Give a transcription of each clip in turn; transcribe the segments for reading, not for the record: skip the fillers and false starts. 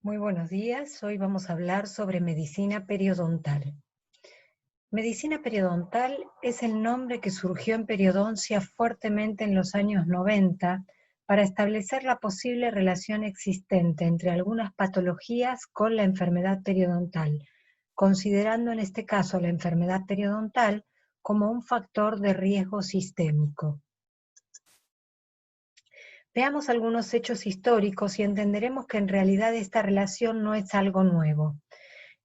Muy buenos días, hoy vamos a hablar sobre medicina periodontal. Medicina periodontal es el nombre que surgió en periodoncia fuertemente en los años 90 para establecer la posible relación existente entre algunas patologías con la enfermedad periodontal, considerando en este caso la enfermedad periodontal como un factor de riesgo sistémico. Veamos algunos hechos históricos y entenderemos que en realidad esta relación no es algo nuevo.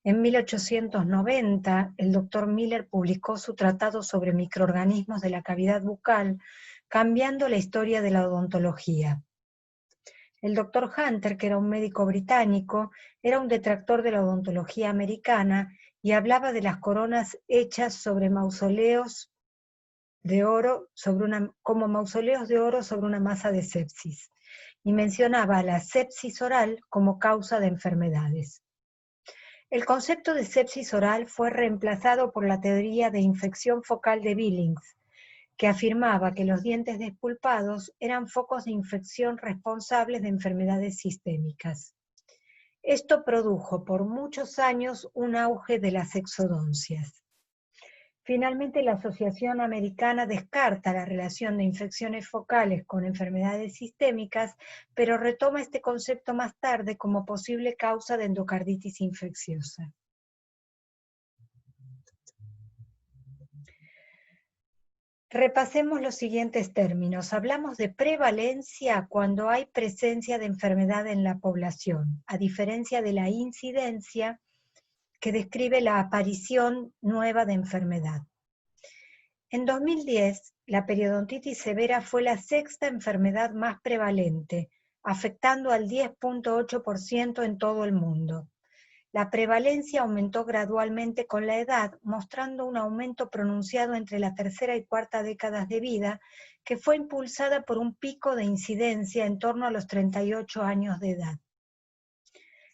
En 1890, el doctor Miller publicó su tratado sobre microorganismos de la cavidad bucal, cambiando la historia de la odontología. El doctor Hunter, que era un médico británico, era un detractor de la odontología americana y hablaba de las coronas hechas sobre mausoleos de oro como mausoleos de oro sobre una masa de sepsis, y mencionaba la sepsis oral como causa de enfermedades. El concepto de sepsis oral fue reemplazado por la teoría de infección focal de Billings, que afirmaba que los dientes despulpados eran focos de infección responsables de enfermedades sistémicas. Esto produjo por muchos años un auge de las exodoncias. Finalmente, la Asociación Americana descarta la relación de infecciones focales con enfermedades sistémicas, pero retoma este concepto más tarde como posible causa de endocarditis infecciosa. Repasemos los siguientes términos. Hablamos de prevalencia cuando hay presencia de enfermedad en la población, a diferencia de la incidencia que describe la aparición nueva de enfermedad. En 2010, la periodontitis severa fue la sexta enfermedad más prevalente, afectando al 10.8% en todo el mundo. La prevalencia aumentó gradualmente con la edad, mostrando un aumento pronunciado entre la tercera y cuarta décadas de vida, que fue impulsada por un pico de incidencia en torno a los 38 años de edad.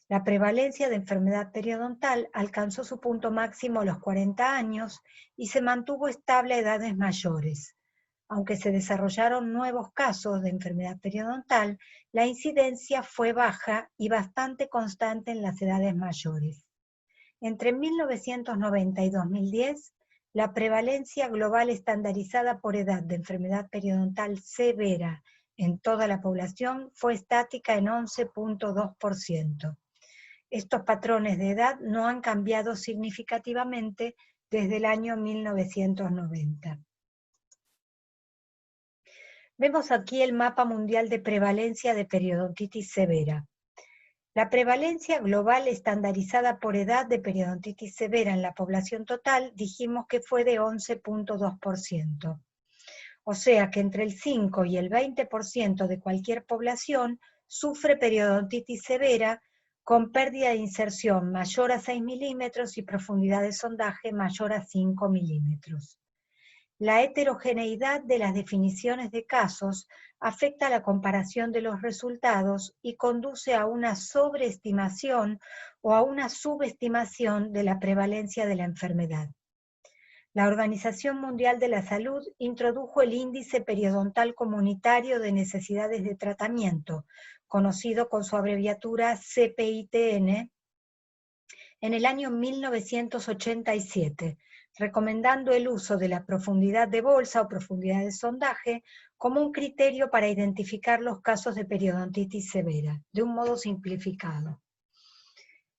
La prevalencia de enfermedad periodontal alcanzó su punto máximo a los 40 años y se mantuvo estable a edades mayores. Aunque se desarrollaron nuevos casos de enfermedad periodontal, la incidencia fue baja y bastante constante en las edades mayores. Entre 1990 y 2010, la prevalencia global estandarizada por edad de enfermedad periodontal severa en toda la población fue estática en 11.2%. Estos patrones de edad no han cambiado significativamente desde el año 1990. Vemos aquí el mapa mundial de prevalencia de periodontitis severa. La prevalencia global estandarizada por edad de periodontitis severa en la población total dijimos que fue de 11.2%. O sea que entre el 5 y el 20% de cualquier población sufre periodontitis severa con pérdida de inserción mayor a 6 milímetros y profundidad de sondaje mayor a 5 milímetros. La heterogeneidad de las definiciones de casos afecta la comparación de los resultados y conduce a una sobreestimación o a una subestimación de la prevalencia de la enfermedad. La Organización Mundial de la Salud introdujo el Índice Periodontal Comunitario de Necesidades de Tratamiento, conocido con su abreviatura CPITN, en el año 1987, recomendando el uso de la profundidad de bolsa o profundidad de sondaje como un criterio para identificar los casos de periodontitis severa, de un modo simplificado.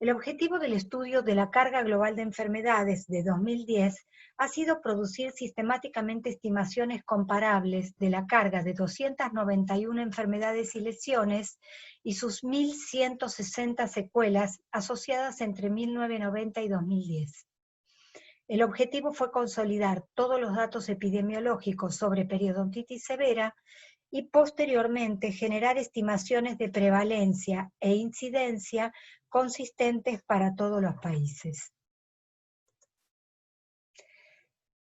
El objetivo del estudio de la carga global de enfermedades de 2010 ha sido producir sistemáticamente estimaciones comparables de la carga de 291 enfermedades y lesiones y sus 1.160 secuelas asociadas entre 1990 y 2010. El objetivo fue consolidar todos los datos epidemiológicos sobre periodontitis severa y posteriormente generar estimaciones de prevalencia e incidencia consistentes para todos los países.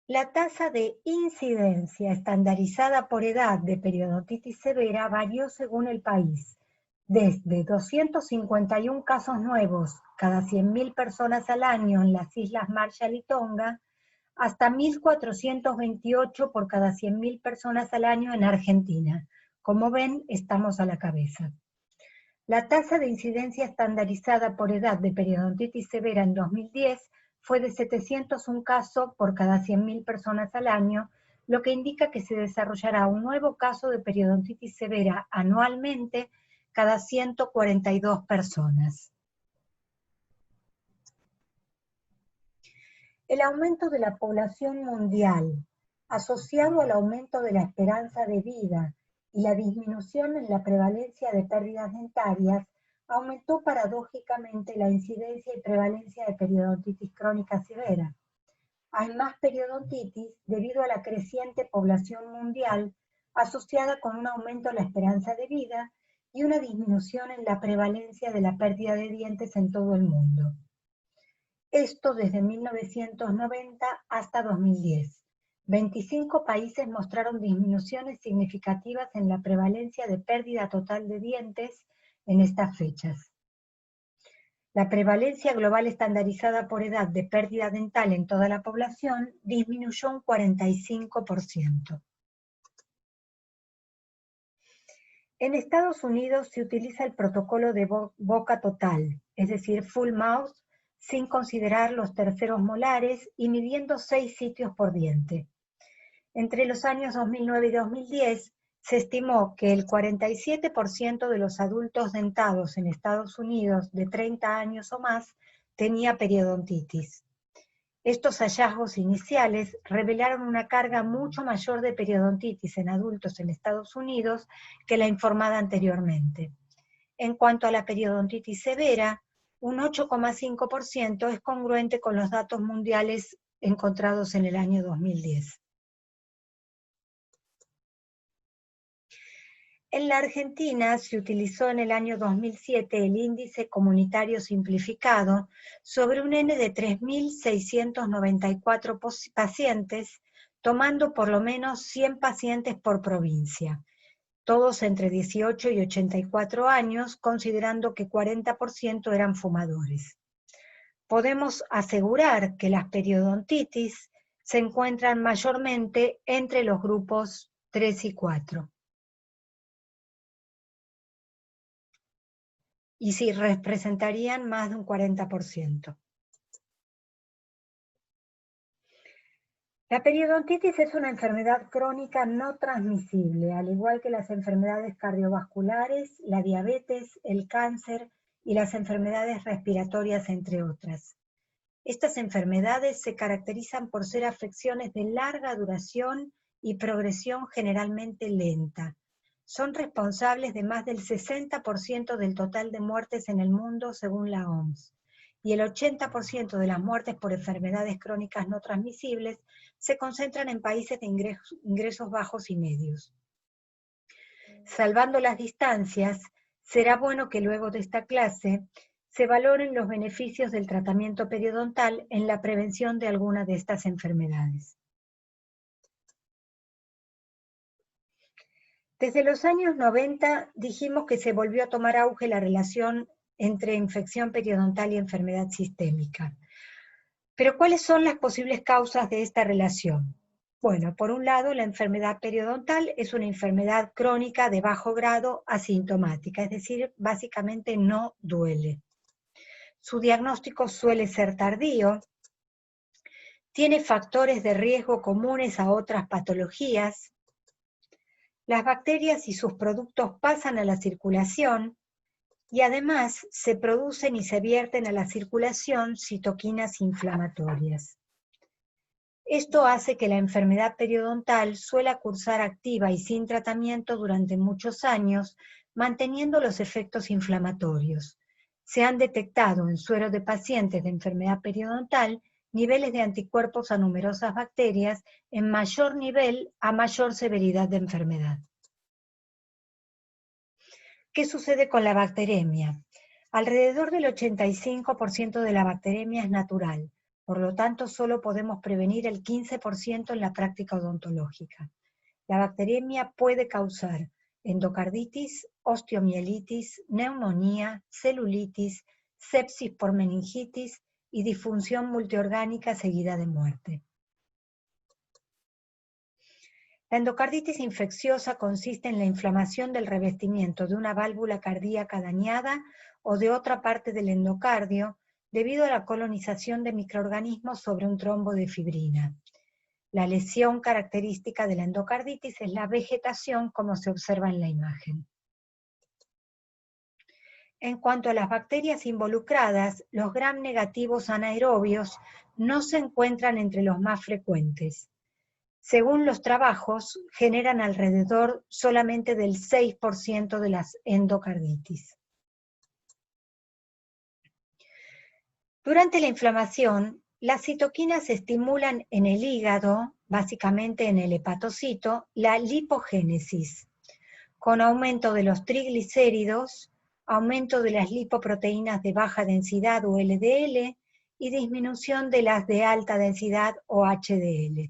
La tasa de incidencia estandarizada por edad de periodontitis severa varió según el país, desde 251 casos nuevos cada 100.000 personas al año en las Islas Marshall y Tonga, hasta 1.428 por cada 100.000 personas al año en Argentina. Como ven, estamos a la cabeza. La tasa de incidencia estandarizada por edad de periodontitis severa en 2010 fue de 701 casos por cada 100.000 personas al año, lo que indica que se desarrollará un nuevo caso de periodontitis severa anualmente cada 142 personas. El aumento de la población mundial, asociado al aumento de la esperanza de vida y la disminución en la prevalencia de pérdidas dentarias, aumentó paradójicamente la incidencia y prevalencia de periodontitis crónica severa. Hay más periodontitis debido a la creciente población mundial asociada con un aumento en la esperanza de vida y una disminución en la prevalencia de la pérdida de dientes en todo el mundo. Esto desde 1990 hasta 2010. 25 países mostraron disminuciones significativas en la prevalencia de pérdida total de dientes en estas fechas. La prevalencia global estandarizada por edad de pérdida dental en toda la población disminuyó un 45%. En Estados Unidos se utiliza el protocolo de boca total, es decir, full mouth, sin considerar los terceros molares y midiendo 6 sitios por diente. Entre los años 2009 y 2010, se estimó que el 47% de los adultos dentados en Estados Unidos de 30 años o más tenía periodontitis. Estos hallazgos iniciales revelaron una carga mucho mayor de periodontitis en adultos en Estados Unidos que la informada anteriormente. En cuanto a la periodontitis severa, un 8,5% es congruente con los datos mundiales encontrados en el año 2010. En la Argentina se utilizó en el año 2007 el índice comunitario simplificado sobre un N de 3.694 pacientes, tomando por lo menos 100 pacientes por provincia, todos entre 18 y 84 años, considerando que 40% eran fumadores. Podemos asegurar que las periodontitis se encuentran mayormente entre los grupos 3 y 4. Y si representarían más de un 40%. La periodontitis es una enfermedad crónica no transmisible, al igual que las enfermedades cardiovasculares, la diabetes, el cáncer y las enfermedades respiratorias, entre otras. Estas enfermedades se caracterizan por ser afecciones de larga duración y progresión generalmente lenta. Son responsables de más del 60% del total de muertes en el mundo según la OMS, y el 80% de las muertes por enfermedades crónicas no transmisibles se concentran en países de ingresos bajos y medios. Salvando las distancias, será bueno que luego de esta clase se valoren los beneficios del tratamiento periodontal en la prevención de alguna de estas enfermedades. Desde los años 90 dijimos que se volvió a tomar auge la relación entre infección periodontal y enfermedad sistémica. Pero ¿cuáles son las posibles causas de esta relación? Bueno, por un lado, la enfermedad periodontal es una enfermedad crónica de bajo grado asintomática, es decir, básicamente no duele. Su diagnóstico suele ser tardío, tiene factores de riesgo comunes a otras patologías. Las bacterias y sus productos pasan a la circulación y además se producen y se vierten a la circulación citoquinas inflamatorias. Esto hace que la enfermedad periodontal suela cursar activa y sin tratamiento durante muchos años, manteniendo los efectos inflamatorios. Se han detectado en suero de pacientes de enfermedad periodontal niveles de anticuerpos a numerosas bacterias en mayor nivel a mayor severidad de enfermedad. ¿Qué sucede con la bacteremia? Alrededor del 85% de la bacteremia es natural, por lo tanto solo podemos prevenir el 15% en la práctica odontológica. La bacteremia puede causar endocarditis, osteomielitis, neumonía, celulitis, sepsis por meningitis y disfunción multiorgánica seguida de muerte. La endocarditis infecciosa consiste en la inflamación del revestimiento de una válvula cardíaca dañada o de otra parte del endocardio debido a la colonización de microorganismos sobre un trombo de fibrina. La lesión característica de la endocarditis es la vegetación, como se observa en la imagen. En cuanto a las bacterias involucradas, los gram negativos anaerobios no se encuentran entre los más frecuentes. Según los trabajos, generan alrededor solamente del 6% de las endocarditis. Durante la inflamación, las citoquinas estimulan en el hígado, básicamente en el hepatocito, la lipogénesis, con aumento de los triglicéridos, aumento de las lipoproteínas de baja densidad o LDL y disminución de las de alta densidad o HDL.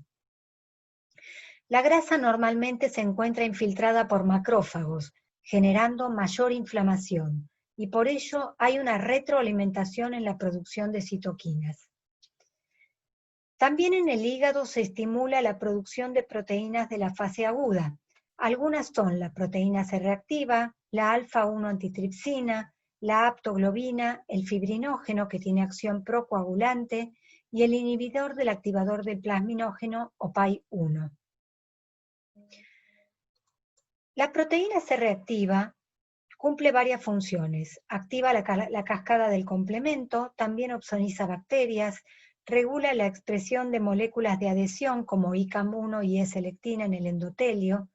La grasa normalmente se encuentra infiltrada por macrófagos, generando mayor inflamación, y por ello hay una retroalimentación en la producción de citoquinas. También en el hígado se estimula la producción de proteínas de la fase aguda. Algunas son la proteína C reactiva, la alfa-1 antitripsina, la aptoglobina, el fibrinógeno que tiene acción procoagulante y el inhibidor del activador del plasminógeno o PAI-1. La proteína C reactiva cumple varias funciones. Activa la cascada del complemento, también opsoniza bacterias, regula la expresión de moléculas de adhesión como ICAM1 y E-selectina en el endotelio,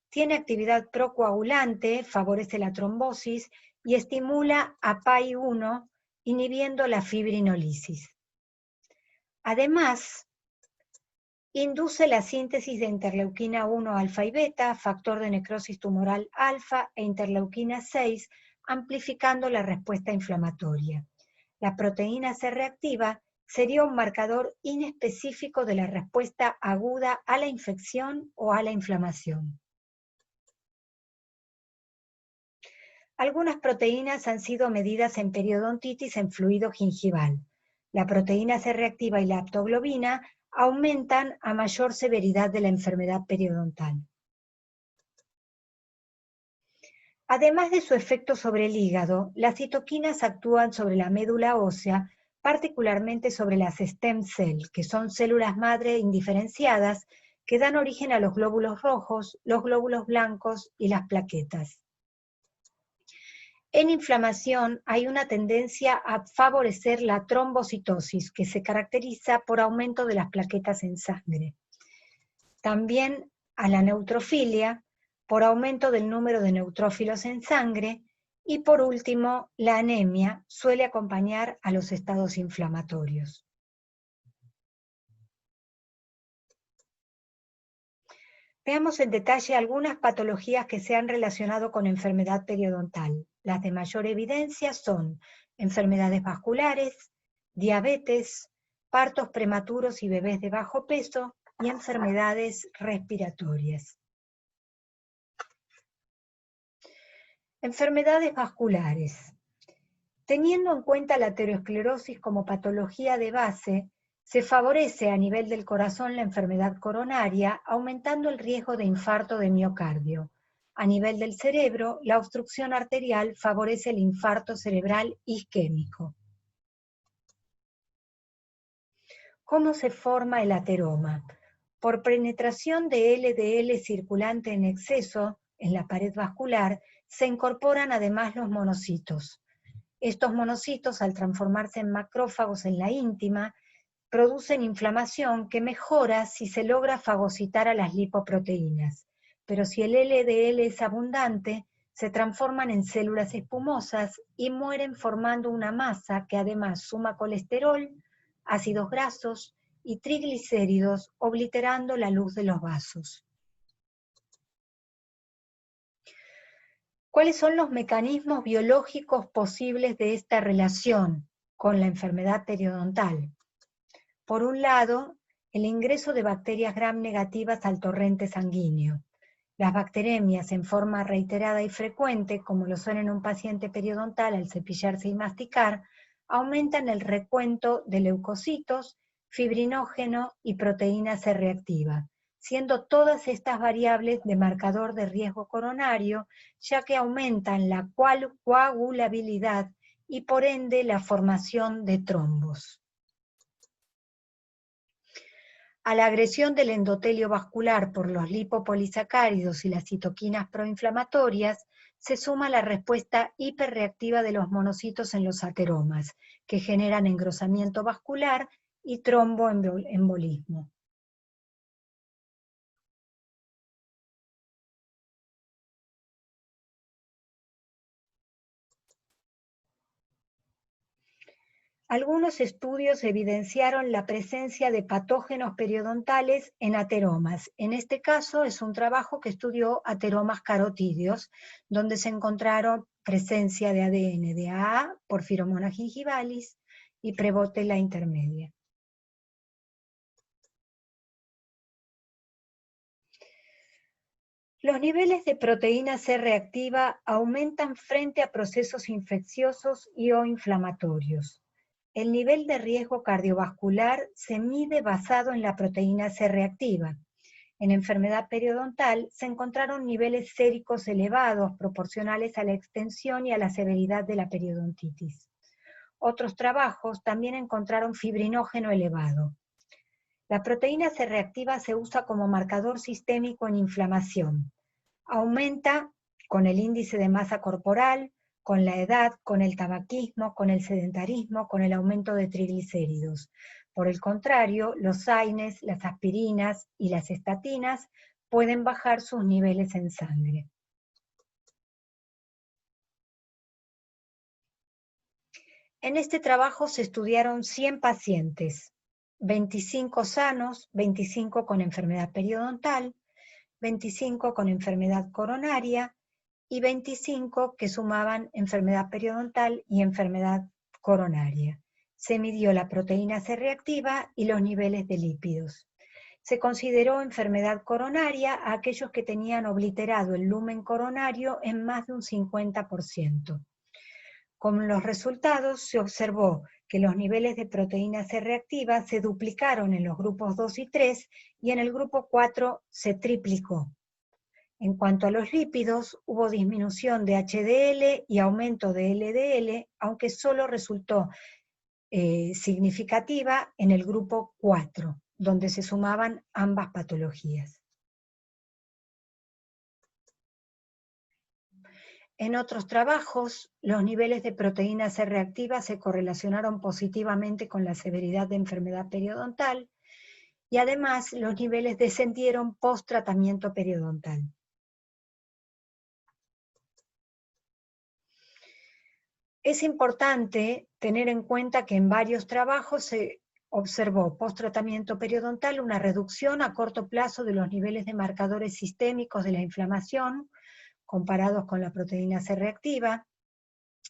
tiene actividad procoagulante, favorece la trombosis y estimula a PAI-1 inhibiendo la fibrinolisis. Además, induce la síntesis de interleuquina 1 alfa y beta, factor de necrosis tumoral alfa e interleuquina 6, amplificando la respuesta inflamatoria. La proteína C reactiva sería un marcador inespecífico de la respuesta aguda a la infección o a la inflamación. Algunas proteínas han sido medidas en periodontitis en fluido gingival. La proteína C reactiva y la aptoglobina aumentan a mayor severidad de la enfermedad periodontal. Además de su efecto sobre el hígado, las citoquinas actúan sobre la médula ósea, particularmente sobre las stem cell, que son células madre indiferenciadas que dan origen a los glóbulos rojos, los glóbulos blancos y las plaquetas. En inflamación hay una tendencia a favorecer la trombocitosis, que se caracteriza por aumento de las plaquetas en sangre. También a la neutrofilia, por aumento del número de neutrófilos en sangre, y por último, la anemia suele acompañar a los estados inflamatorios. Veamos en detalle algunas patologías que se han relacionado con enfermedad periodontal. Las de mayor evidencia son enfermedades vasculares, diabetes, partos prematuros y bebés de bajo peso y enfermedades respiratorias. Enfermedades vasculares. Teniendo en cuenta la aterosclerosis como patología de base, se favorece a nivel del corazón la enfermedad coronaria, aumentando el riesgo de infarto de miocardio. A nivel del cerebro, la obstrucción arterial favorece el infarto cerebral isquémico. ¿Cómo se forma el ateroma? Por penetración de LDL circulante en exceso en la pared vascular, se incorporan además los monocitos. Estos monocitos, al transformarse en macrófagos en la íntima, producen inflamación que mejora si se logra fagocitar a las lipoproteínas. Pero si el LDL es abundante, se transforman en células espumosas y mueren formando una masa que además suma colesterol, ácidos grasos y triglicéridos, obliterando la luz de los vasos. ¿Cuáles son los mecanismos biológicos posibles de esta relación con la enfermedad periodontal? Por un lado, el ingreso de bacterias gram negativas al torrente sanguíneo. Las bacteremias en forma reiterada y frecuente, como lo son en un paciente periodontal al cepillarse y masticar, aumentan el recuento de leucocitos, fibrinógeno y proteína C reactiva. siendo todas estas variables de marcador de riesgo coronario, ya que aumentan la coagulabilidad y por ende la formación de trombos. A la agresión del endotelio vascular por los lipopolisacáridos y las citoquinas proinflamatorias, se suma la respuesta hiperreactiva de los monocitos en los ateromas, que generan engrosamiento vascular y tromboembolismo. Algunos estudios evidenciaron la presencia de patógenos periodontales en ateromas. En este caso es un trabajo que estudió ateromas carotídeos, donde se encontraron presencia de ADN de AA, Porphyromonas gingivalis y Prevotella intermedia. Los niveles de proteína C reactiva aumentan frente a procesos infecciosos y o inflamatorios. El nivel de riesgo cardiovascular se mide basado en la proteína C reactiva. En enfermedad periodontal se encontraron niveles séricos elevados proporcionales a la extensión y a la severidad de la periodontitis. Otros trabajos también encontraron fibrinógeno elevado. La proteína C reactiva se usa como marcador sistémico en inflamación. Aumenta con el índice de masa corporal, con la edad, con el tabaquismo, con el sedentarismo, con el aumento de triglicéridos. Por el contrario, los AINES, las aspirinas y las estatinas pueden bajar sus niveles en sangre. En este trabajo se estudiaron 100 pacientes, 25 sanos, 25 con enfermedad periodontal, 25 con enfermedad coronaria, y 25 que sumaban enfermedad periodontal y enfermedad coronaria. Se midió la proteína C reactiva y los niveles de lípidos. Se consideró enfermedad coronaria a aquellos que tenían obliterado el lumen coronario en más de un 50%. Con los resultados se observó que los niveles de proteína C reactiva se duplicaron en los grupos 2 y 3 y en el grupo 4 se triplicó. En cuanto a los lípidos, hubo disminución de HDL y aumento de LDL, aunque solo resultó significativa en el grupo 4, donde se sumaban ambas patologías. En otros trabajos, los niveles de proteína C reactiva se correlacionaron positivamente con la severidad de enfermedad periodontal y además los niveles descendieron post-tratamiento periodontal. Es importante tener en cuenta que en varios trabajos se observó post-tratamiento periodontal una reducción a corto plazo de los niveles de marcadores sistémicos de la inflamación comparados con la proteína C reactiva,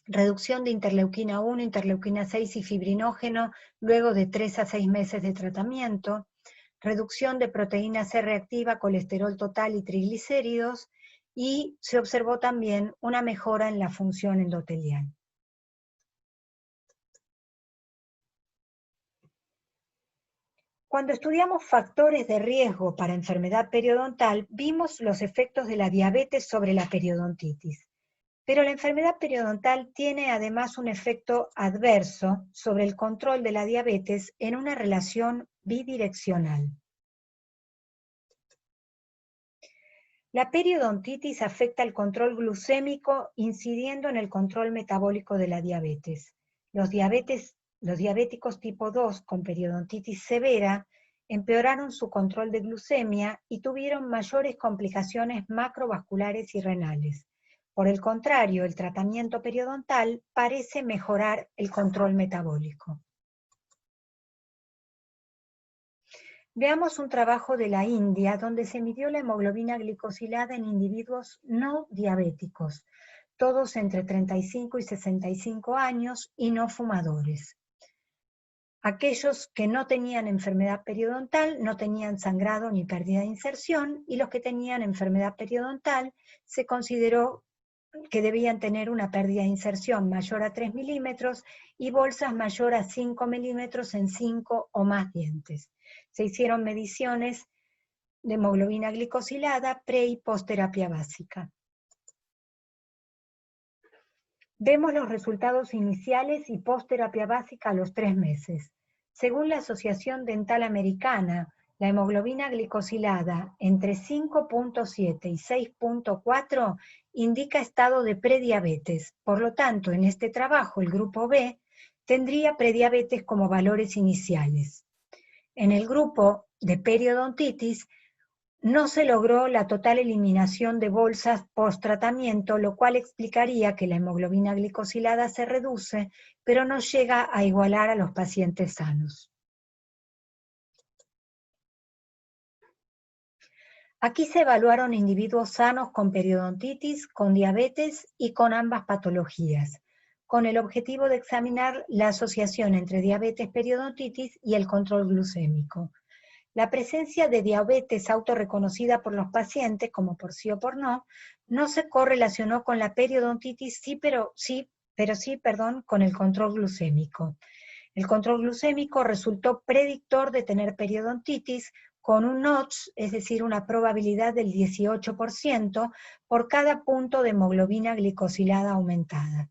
reducción de interleuquina 1, interleuquina 6 y fibrinógeno luego de 3 a 6 meses de tratamiento, reducción de proteína C reactiva, colesterol total y triglicéridos, y se observó también una mejora en la función endotelial. Cuando estudiamos factores de riesgo para enfermedad periodontal, vimos los efectos de la diabetes sobre la periodontitis. Pero la enfermedad periodontal tiene además un efecto adverso sobre el control de la diabetes en una relación bidireccional. La periodontitis afecta el control glucémico, incidiendo en el control metabólico de la diabetes. Los diabéticos tipo 2 con periodontitis severa empeoraron su control de glucemia y tuvieron mayores complicaciones macrovasculares y renales. Por el contrario, el tratamiento periodontal parece mejorar el control metabólico. Veamos un trabajo de la India donde se midió la hemoglobina glicosilada en individuos no diabéticos, todos entre 35 y 65 años y no fumadores. Aquellos que no tenían enfermedad periodontal no tenían sangrado ni pérdida de inserción, y los que tenían enfermedad periodontal se consideró que debían tener una pérdida de inserción mayor a 3 milímetros y bolsas mayor a 5 milímetros en 5 o más dientes. Se hicieron mediciones de hemoglobina glicosilada pre y post-terapia básica. Vemos los resultados iniciales y post-terapia básica a los 3 meses. Según la Asociación Dental Americana, la hemoglobina glicosilada entre 5.7 y 6.4 indica estado de prediabetes. Por lo tanto, en este trabajo, el grupo B tendría prediabetes como valores iniciales. En el grupo de periodontitis, no se logró la total eliminación de bolsas post-tratamiento, lo cual explicaría que la hemoglobina glicosilada se reduce, pero no llega a igualar a los pacientes sanos. Aquí se evaluaron individuos sanos con periodontitis, con diabetes y con ambas patologías, con el objetivo de examinar la asociación entre diabetes, periodontitis y el control glucémico. La presencia de diabetes autorreconocida por los pacientes, como por sí o por no se correlacionó con la periodontitis, pero sí, con el control glucémico. El control glucémico resultó predictor de tener periodontitis con un odds, es decir, una probabilidad del 18% por cada punto de hemoglobina glicosilada aumentada.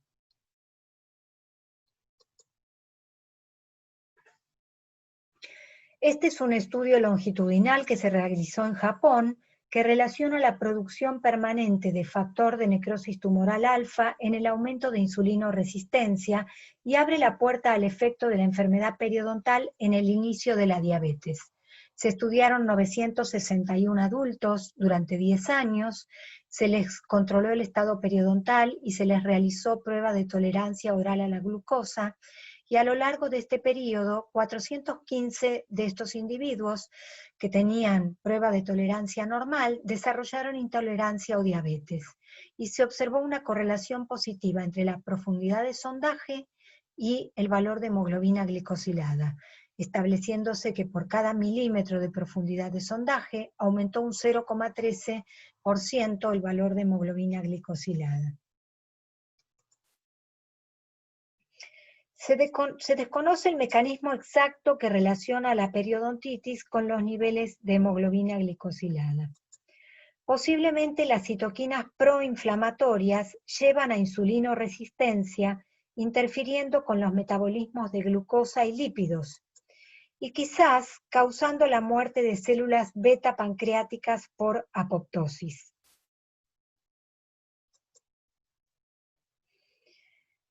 Este es un estudio longitudinal que se realizó en Japón, que relaciona la producción permanente de factor de necrosis tumoral alfa en el aumento de insulinoresistencia y abre la puerta al efecto de la enfermedad periodontal en el inicio de la diabetes. Se estudiaron 961 adultos durante 10 años, se les controló el estado periodontal y se les realizó prueba de tolerancia oral a la glucosa, y a lo largo de este periodo, 415 de estos individuos que tenían prueba de tolerancia normal desarrollaron intolerancia o diabetes, y se observó una correlación positiva entre la profundidad de sondaje y el valor de hemoglobina glicosilada, estableciéndose que por cada milímetro de profundidad de sondaje aumentó un 0,13% el valor de hemoglobina glicosilada. Se desconoce el mecanismo exacto que relaciona la periodontitis con los niveles de hemoglobina glicosilada. Posiblemente las citoquinas proinflamatorias llevan a insulinoresistencia, interfiriendo con los metabolismos de glucosa y lípidos, y quizás causando la muerte de células beta pancreáticas por apoptosis.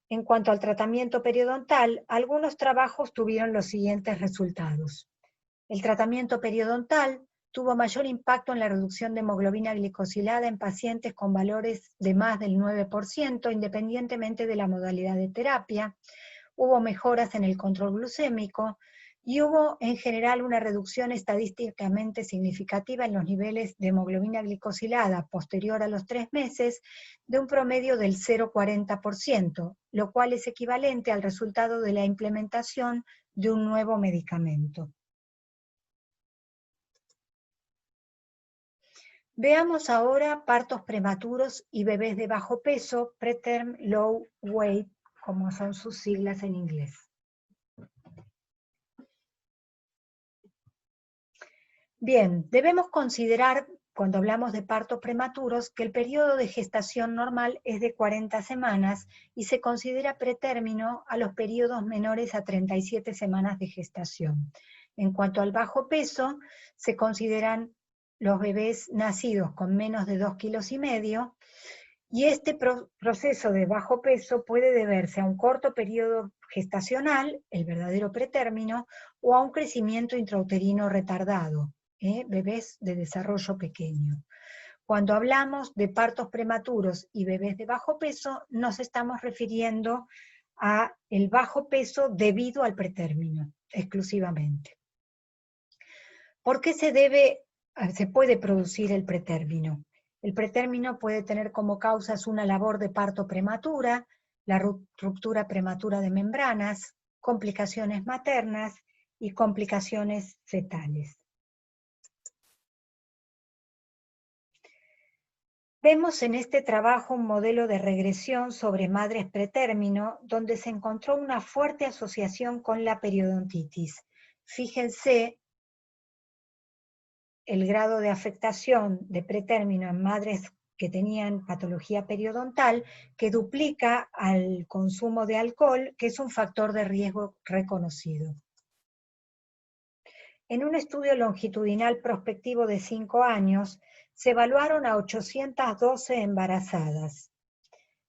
En cuanto al tratamiento periodontal, algunos trabajos tuvieron los siguientes resultados. El tratamiento periodontal tuvo mayor impacto en la reducción de hemoglobina glicosilada en pacientes con valores de más del 9%, independientemente de la modalidad de terapia. Hubo mejoras en el control glucémico y hubo en general una reducción estadísticamente significativa en los niveles de hemoglobina glicosilada posterior a los 3 meses de un promedio del 0,40%, lo cual es equivalente al resultado de la implementación de un nuevo medicamento. Veamos ahora partos prematuros y bebés de bajo peso, preterm low weight, como son sus siglas en inglés. Bien, debemos considerar, cuando hablamos de partos prematuros, que el periodo de gestación normal es de 40 semanas y se considera pretérmino a los periodos menores a 37 semanas de gestación. En cuanto al bajo peso, se consideran los bebés nacidos con menos de 2,5 kilos, y este proceso de bajo peso puede deberse a un corto periodo gestacional, el verdadero pretérmino, o a un crecimiento intrauterino retardado, bebés de desarrollo pequeño. Cuando hablamos de partos prematuros y bebés de bajo peso, nos estamos refiriendo a el bajo peso debido al pretérmino, exclusivamente. ¿Por qué se puede producir el pretérmino? El pretérmino puede tener como causas una labor de parto prematura, la ruptura prematura de membranas, complicaciones maternas y complicaciones fetales. Vemos en este trabajo un modelo de regresión sobre madres pretérmino, donde se encontró una fuerte asociación con la periodontitis. Fíjense el grado de afectación de pretérmino en madres que tenían patología periodontal, que duplica al consumo de alcohol, que es un factor de riesgo reconocido. En un estudio longitudinal prospectivo de 5 años, se evaluaron a 812 embarazadas.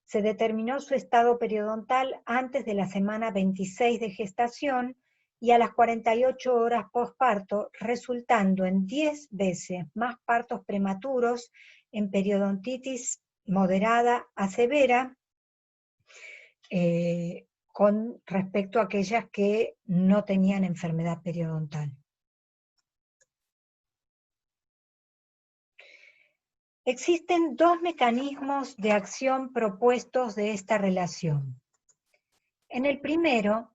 Se determinó su estado periodontal antes de la semana 26 de gestación y a las 48 horas posparto, resultando en 10 veces más partos prematuros en periodontitis moderada a severa con respecto a aquellas que no tenían enfermedad periodontal. Existen dos mecanismos de acción propuestos de esta relación. En el primero,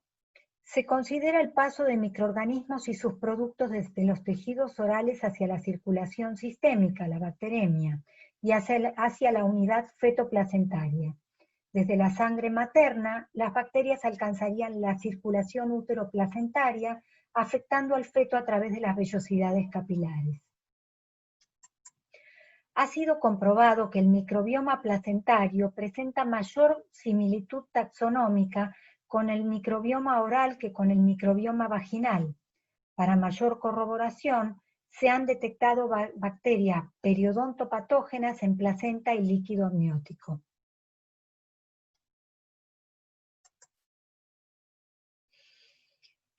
se considera el paso de microorganismos y sus productos desde los tejidos orales hacia la circulación sistémica, la bacteremia, y hacia la unidad fetoplacentaria. Desde la sangre materna, las bacterias alcanzarían la circulación útero-placentaria, afectando al feto a través de las vellosidades capilares. Ha sido comprobado que el microbioma placentario presenta mayor similitud taxonómica con el microbioma oral que con el microbioma vaginal. Para mayor corroboración, se han detectado bacterias periodontopatógenas en placenta y líquido amniótico.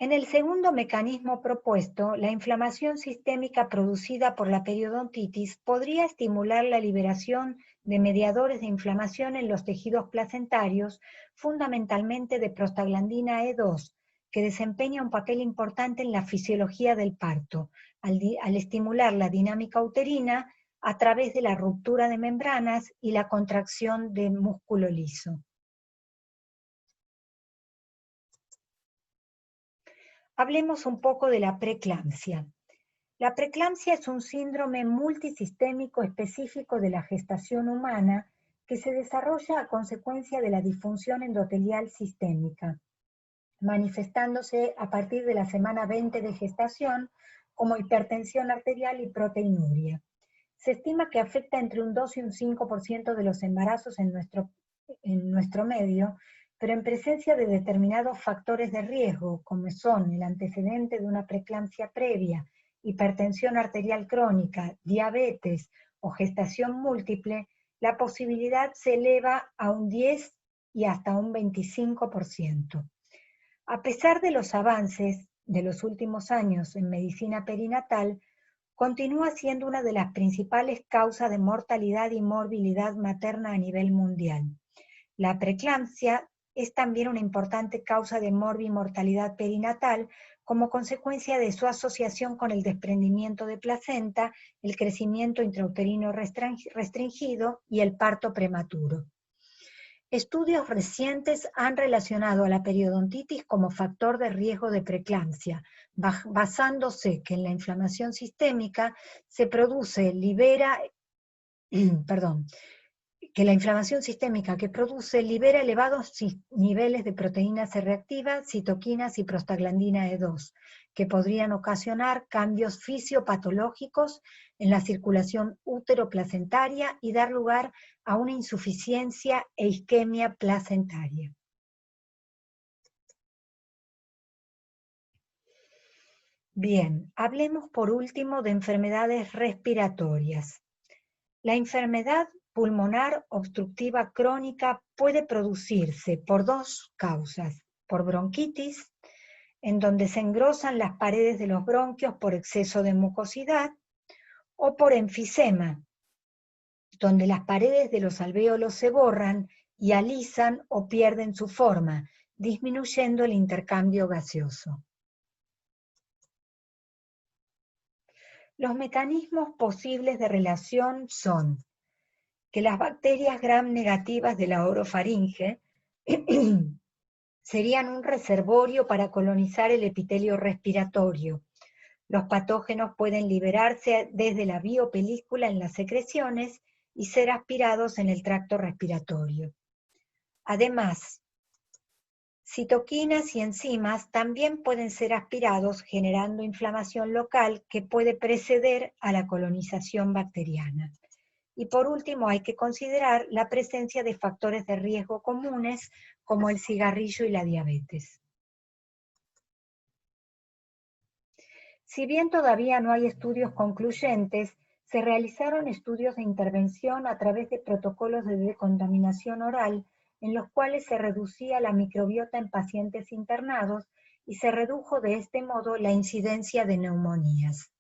En el segundo mecanismo propuesto, la inflamación sistémica producida por la periodontitis podría estimular la liberación de mediadores de inflamación en los tejidos placentarios, fundamentalmente de prostaglandina E2, que desempeña un papel importante en la fisiología del parto, al estimular la dinámica uterina a través de la ruptura de membranas y la contracción de músculo liso. Hablemos un poco de la preeclampsia. La preeclampsia es un síndrome multisistémico específico de la gestación humana que se desarrolla a consecuencia de la disfunción endotelial sistémica, manifestándose a partir de la semana 20 de gestación como hipertensión arterial y proteinuria. Se estima que afecta entre un 2 y un 5% de los embarazos en nuestro medio, pero en presencia de determinados factores de riesgo, como son el antecedente de una preeclampsia previa, hipertensión arterial crónica, diabetes o gestación múltiple, la posibilidad se eleva a un 10 y hasta un 25%. A pesar de los avances de los últimos años en medicina perinatal, continúa siendo una de las principales causas de mortalidad y morbilidad materna a nivel mundial. La preeclampsia es también una importante causa de morbimortalidad perinatal como consecuencia de su asociación con el desprendimiento de placenta, el crecimiento intrauterino restringido y el parto prematuro. Estudios recientes han relacionado a la periodontitis como factor de riesgo de preeclampsia, basándose que en la inflamación sistémica se produce, que la inflamación sistémica que produce libera elevados niveles de proteína C reactiva, citoquinas y prostaglandina E2, que podrían ocasionar cambios fisiopatológicos en la circulación útero-placentaria y dar lugar a una insuficiencia e isquemia placentaria. Bien, hablemos por último de enfermedades respiratorias. La enfermedad pulmonar obstructiva crónica puede producirse por dos causas, por bronquitis, en donde se engrosan las paredes de los bronquios por exceso de mucosidad, o por enfisema, donde las paredes de los alvéolos se borran y alisan o pierden su forma, disminuyendo el intercambio gaseoso. Los mecanismos posibles de relación son que las bacterias gram negativas de la orofaringe serían un reservorio para colonizar el epitelio respiratorio. Los patógenos pueden liberarse desde la biopelícula en las secreciones y ser aspirados en el tracto respiratorio. Además, Citoquinas y enzimas también pueden ser aspirados generando inflamación local que puede preceder a la colonización bacteriana. Y por último, hay que considerar la presencia de factores de riesgo comunes como el cigarrillo y la diabetes. Si bien todavía no hay estudios concluyentes, se realizaron estudios de intervención a través de protocolos de decontaminación oral en los cuales se reducía la microbiota en pacientes internados y se redujo de este modo la incidencia de neumonías.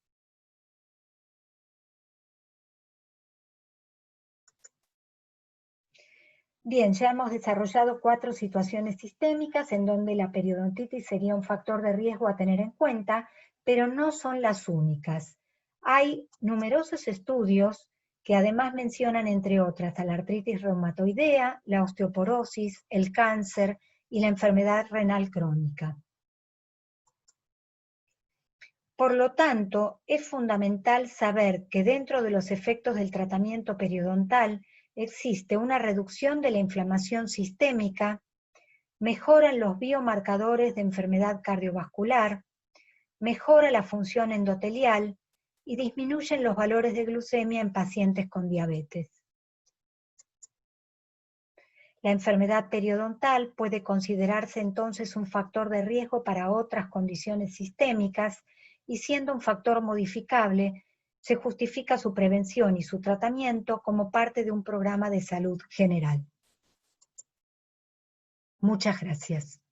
Bien, ya hemos desarrollado 4 situaciones sistémicas en donde la periodontitis sería un factor de riesgo a tener en cuenta, pero no son las únicas. Hay numerosos estudios que además mencionan, entre otras, a la artritis reumatoidea, la osteoporosis, el cáncer y la enfermedad renal crónica. Por lo tanto, es fundamental saber que dentro de los efectos del tratamiento periodontal existe una reducción de la inflamación sistémica, mejoran los biomarcadores de enfermedad cardiovascular, mejora la función endotelial y disminuyen los valores de glucemia en pacientes con diabetes. La enfermedad periodontal puede considerarse entonces un factor de riesgo para otras condiciones sistémicas y siendo un factor modificable, se justifica su prevención y su tratamiento como parte de un programa de salud general. Muchas gracias.